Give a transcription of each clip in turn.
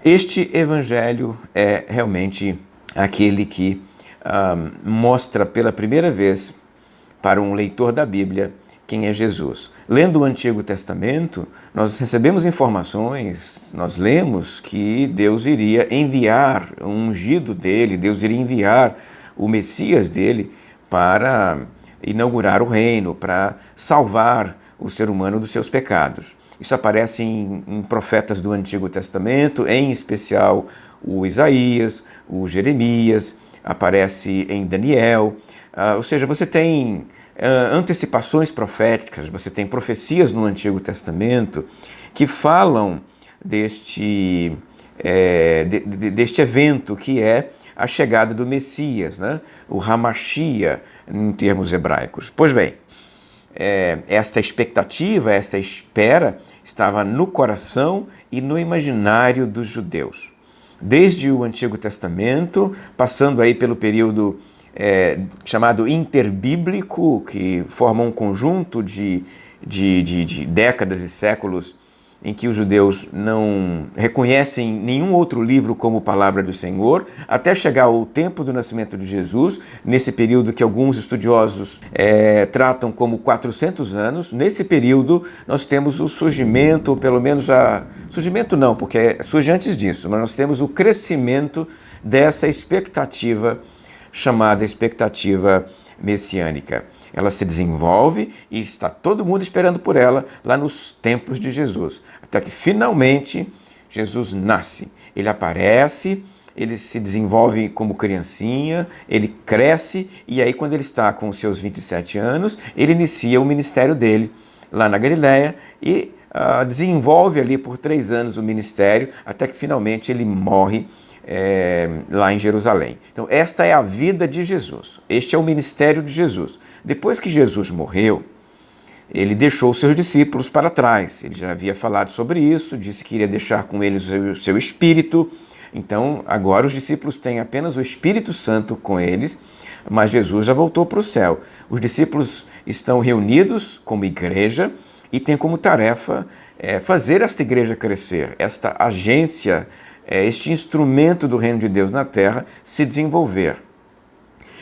Este evangelho é realmente aquele que mostra pela primeira vez para um leitor da Bíblia quem é Jesus. Lendo o Antigo Testamento, nós recebemos informações, nós lemos que Deus iria enviar o ungido dele, Deus iria enviar o Messias dele para inaugurar o reino, para salvar o ser humano dos seus pecados. Isso aparece em profetas do Antigo Testamento, em especial o Isaías, o Jeremias, aparece em Daniel. Ou seja, você tem antecipações proféticas, você tem profecias no Antigo Testamento que falam deste evento que é a chegada do Messias, né? O Hamashia, em termos hebraicos. Pois bem, esta expectativa, esta espera estava no coração e no imaginário dos judeus. Desde o Antigo Testamento, passando aí pelo período chamado interbíblico, que forma um conjunto de décadas e séculos em que os judeus não reconhecem nenhum outro livro como palavra do Senhor, até chegar ao tempo do nascimento de Jesus, nesse período que alguns estudiosos tratam como 400 anos. Nesse período nós temos o surgimento, ou pelo menos surgimento não, porque surge antes disso, mas nós temos o crescimento dessa expectativa chamada expectativa messiânica. Ela se desenvolve e está todo mundo esperando por ela lá nos tempos de Jesus. Até que finalmente Jesus nasce. Ele aparece, ele se desenvolve como criancinha, ele cresce e aí quando ele está com os seus 27 anos, ele inicia o ministério dele lá na Galileia e desenvolve ali por 3 anos o ministério até que finalmente ele morre lá em Jerusalém. Então esta é a vida de Jesus, este é o ministério de Jesus. Depois que Jesus morreu, ele deixou os seus discípulos para trás, ele já havia falado sobre isso, disse que iria deixar com eles o seu Espírito, então agora os discípulos têm apenas o Espírito Santo com eles, mas Jesus já voltou para o céu. Os discípulos estão reunidos como igreja e têm como tarefa fazer esta igreja crescer, esta agência, este instrumento do reino de Deus na terra se desenvolver.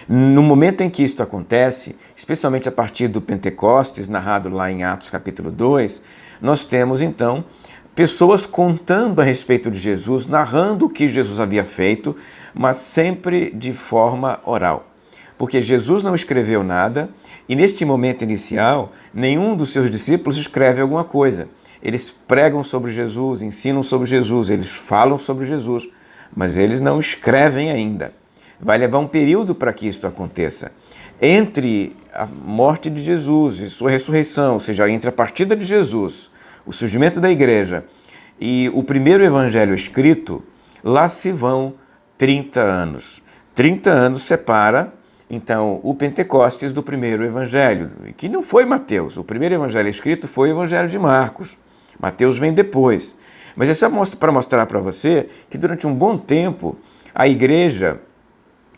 No momento em que isto acontece, especialmente a partir do Pentecostes, narrado lá em Atos capítulo 2, nós temos então pessoas contando a respeito de Jesus, narrando o que Jesus havia feito, mas sempre de forma oral. Porque Jesus não escreveu nada e neste momento inicial, nenhum dos seus discípulos escreve alguma coisa. Eles pregam sobre Jesus, ensinam sobre Jesus, eles falam sobre Jesus, mas eles não escrevem ainda. Vai levar um período para que isso aconteça. Entre a morte de Jesus e sua ressurreição, ou seja, entre a partida de Jesus, o surgimento da igreja e o primeiro evangelho escrito, lá se vão 30 anos. 30 anos separa, então, o Pentecostes do primeiro evangelho, que não foi Mateus. O primeiro evangelho escrito foi o evangelho de Marcos. Mateus vem depois. Mas é só para mostrar para você que durante um bom tempo a igreja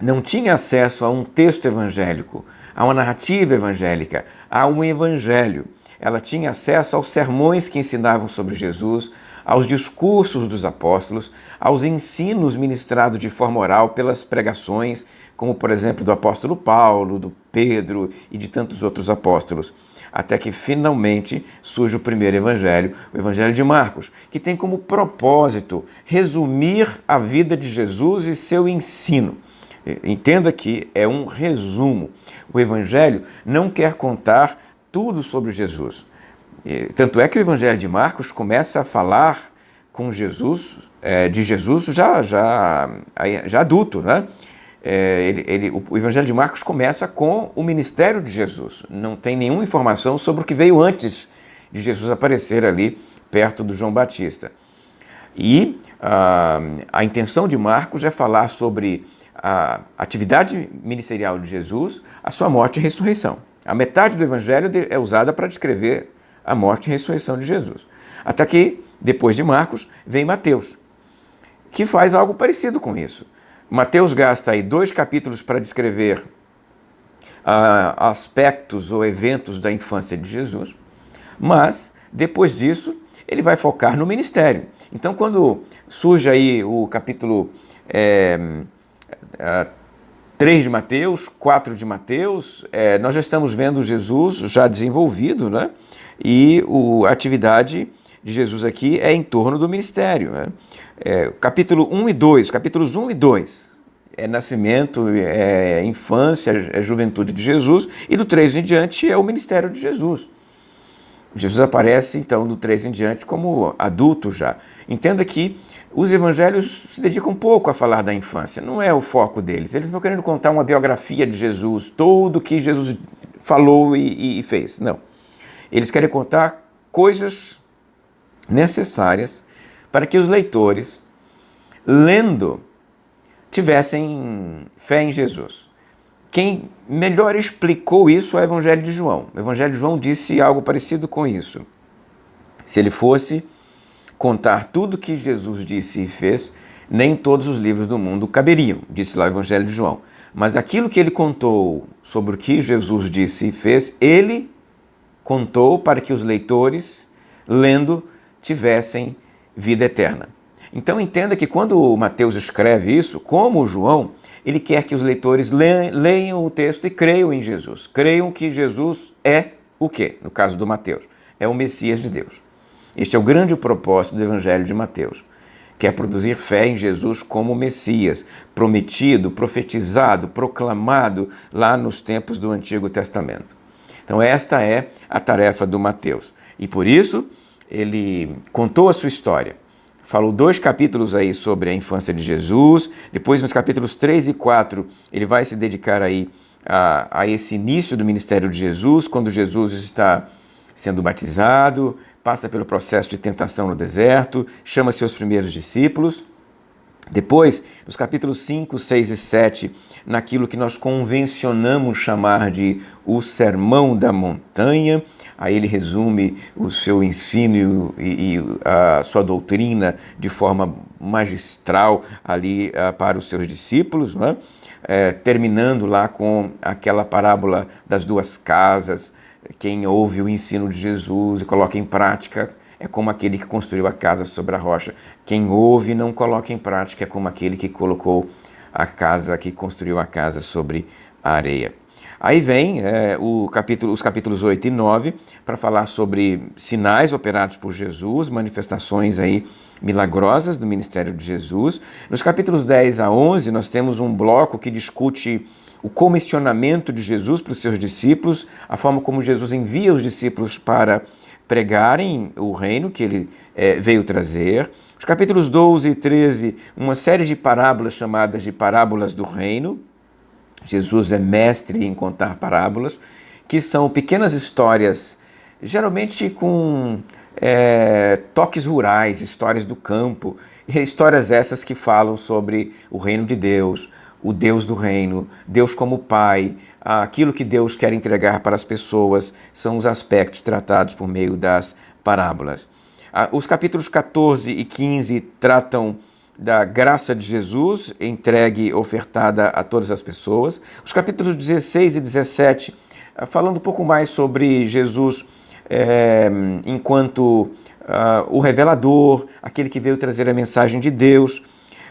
não tinha acesso a um texto evangélico, a uma narrativa evangélica, a um evangelho. Ela tinha acesso aos sermões que ensinavam sobre Jesus, aos discursos dos apóstolos, aos ensinos ministrados de forma oral pelas pregações, como por exemplo do apóstolo Paulo, do Pedro e de tantos outros apóstolos. Até que finalmente surge o primeiro evangelho, o evangelho de Marcos, que tem como propósito resumir a vida de Jesus e seu ensino. Entenda que é um resumo. O evangelho não quer contar tudo sobre Jesus. Tanto é que o evangelho de Marcos começa a falar com Jesus, de Jesus já adulto, né? O evangelho de Marcos começa com o ministério de Jesus. Não tem nenhuma informação sobre o que veio antes de Jesus aparecer ali perto do João Batista. E a intenção de Marcos é falar sobre a atividade ministerial de Jesus, a sua morte e ressurreição. A metade do evangelho é usada para descrever a morte e ressurreição de Jesus. Até que, depois de Marcos, vem Mateus, que faz algo parecido com isso. Mateus gasta aí 2 capítulos para descrever aspectos ou eventos da infância de Jesus, mas, depois disso, ele vai focar no ministério. Então, quando surge aí o capítulo 3 de Mateus, 4 de Mateus, nós já estamos vendo Jesus já desenvolvido, né? E a atividade de Jesus aqui é em torno do ministério, né? Capítulo 1 e 2, capítulos 1 e 2, nascimento, infância, juventude de Jesus, e do 3 em diante é o ministério de Jesus. Jesus aparece, então, do 3 em diante como adulto já. Entenda que os evangelhos se dedicam pouco a falar da infância, não é o foco deles. Eles não estão querendo contar uma biografia de Jesus, tudo que Jesus falou e fez, não. Eles querem contar coisas necessárias para que os leitores, lendo, tivessem fé em Jesus. Quem melhor explicou isso é o Evangelho de João. O Evangelho de João disse algo parecido com isso. Se ele fosse contar tudo que Jesus disse e fez, nem todos os livros do mundo caberiam, disse lá o Evangelho de João. Mas aquilo que ele contou sobre o que Jesus disse e fez, ele contou para que os leitores, lendo, tivessem vida eterna. Então entenda que quando o Mateus escreve isso, como o João, ele quer que os leitores leiam o texto e creiam em Jesus. Creiam que Jesus é o quê? No caso do Mateus, é o Messias de Deus. Este é o grande propósito do Evangelho de Mateus, que é produzir fé em Jesus como Messias, prometido, profetizado, proclamado lá nos tempos do Antigo Testamento. Então esta é a tarefa do Mateus. E por isso ele contou a sua história. Falou 2 capítulos aí sobre a infância de Jesus, depois nos capítulos 3 e 4 ele vai se dedicar aí a esse início do ministério de Jesus, quando Jesus está sendo batizado, passa pelo processo de tentação no deserto, chama seus primeiros discípulos. Depois, nos capítulos 5, 6 e 7, naquilo que nós convencionamos chamar de o Sermão da Montanha, aí ele resume o seu ensino e a sua doutrina de forma magistral ali para os seus discípulos, né? Terminando lá com aquela parábola das 2 casas. Quem ouve o ensino de Jesus e coloca em prática é como aquele que construiu a casa sobre a rocha. Quem ouve e não coloca em prática é como aquele que colocou a casa, que construiu a casa sobre a areia. Aí vem os capítulos 8 e 9 para falar sobre sinais operados por Jesus, manifestações aí milagrosas do ministério de Jesus. Nos capítulos 10 a 11 nós temos um bloco que discute o comissionamento de Jesus para os seus discípulos, a forma como Jesus envia os discípulos para pregarem o reino que ele veio trazer. Os capítulos 12 e 13, uma série de parábolas chamadas de parábolas do reino. Jesus é mestre em contar parábolas, que são pequenas histórias, geralmente com toques rurais, histórias do campo, histórias essas que falam sobre o reino de Deus, o Deus do reino, Deus como Pai, aquilo que Deus quer entregar para as pessoas, são os aspectos tratados por meio das parábolas. Os capítulos 14 e 15 tratam da graça de Jesus, entregue, ofertada a todas as pessoas. Os capítulos 16 e 17, falando um pouco mais sobre Jesus enquanto o revelador, aquele que veio trazer a mensagem de Deus.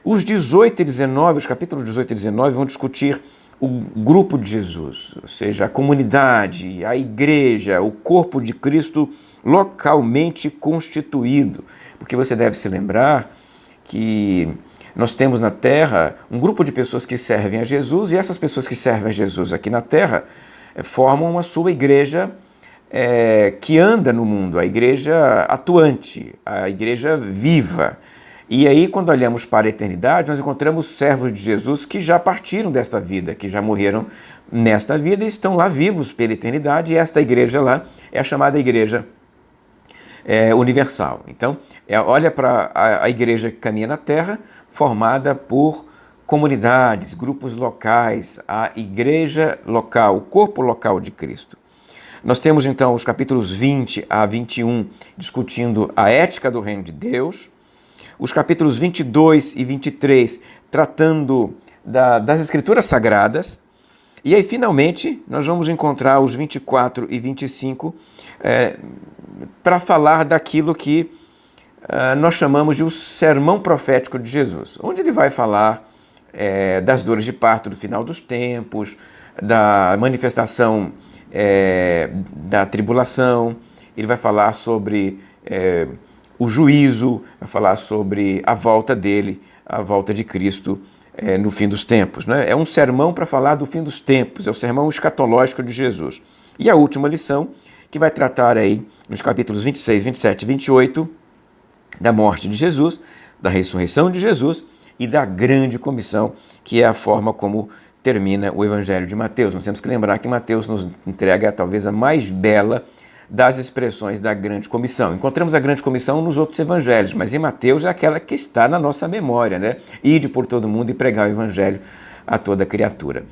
Os 18 e 19, os capítulos 18 e 19 vão discutir o grupo de Jesus, ou seja, a comunidade, a igreja, o corpo de Cristo localmente constituído. Porque você deve se lembrar que nós temos na Terra um grupo de pessoas que servem a Jesus, e essas pessoas que servem a Jesus aqui na Terra formam a sua igreja que anda no mundo, a igreja atuante, a igreja viva. E aí, quando olhamos para a eternidade, nós encontramos servos de Jesus que já partiram desta vida, que já morreram nesta vida e estão lá vivos pela eternidade, e esta igreja lá é a chamada igreja universal. Então, olha para a igreja que caminha na Terra, formada por comunidades, grupos locais, a igreja local, o corpo local de Cristo. Nós temos, então, os capítulos 20 a 21 discutindo a ética do reino de Deus, os capítulos 22 e 23 tratando das Escrituras Sagradas, e aí, finalmente, nós vamos encontrar os 24 e 25 para falar daquilo que nós chamamos de o sermão profético de Jesus, onde ele vai falar das dores de parto do final dos tempos, da manifestação da tribulação, ele vai falar sobre o juízo, vai falar sobre a volta dele, a volta de Cristo no fim dos tempos. Né? É um sermão para falar do fim dos tempos, é o sermão escatológico de Jesus. E a última lição, que vai tratar aí nos capítulos 26, 27 e 28, da morte de Jesus, da ressurreição de Jesus e da grande comissão, que é a forma como termina o Evangelho de Mateus. Nós temos que lembrar que Mateus nos entrega talvez a mais bela das expressões da grande comissão. Encontramos a grande comissão nos outros evangelhos, mas em Mateus é aquela que está na nossa memória, né? Ide por todo mundo e pregar o Evangelho a toda criatura.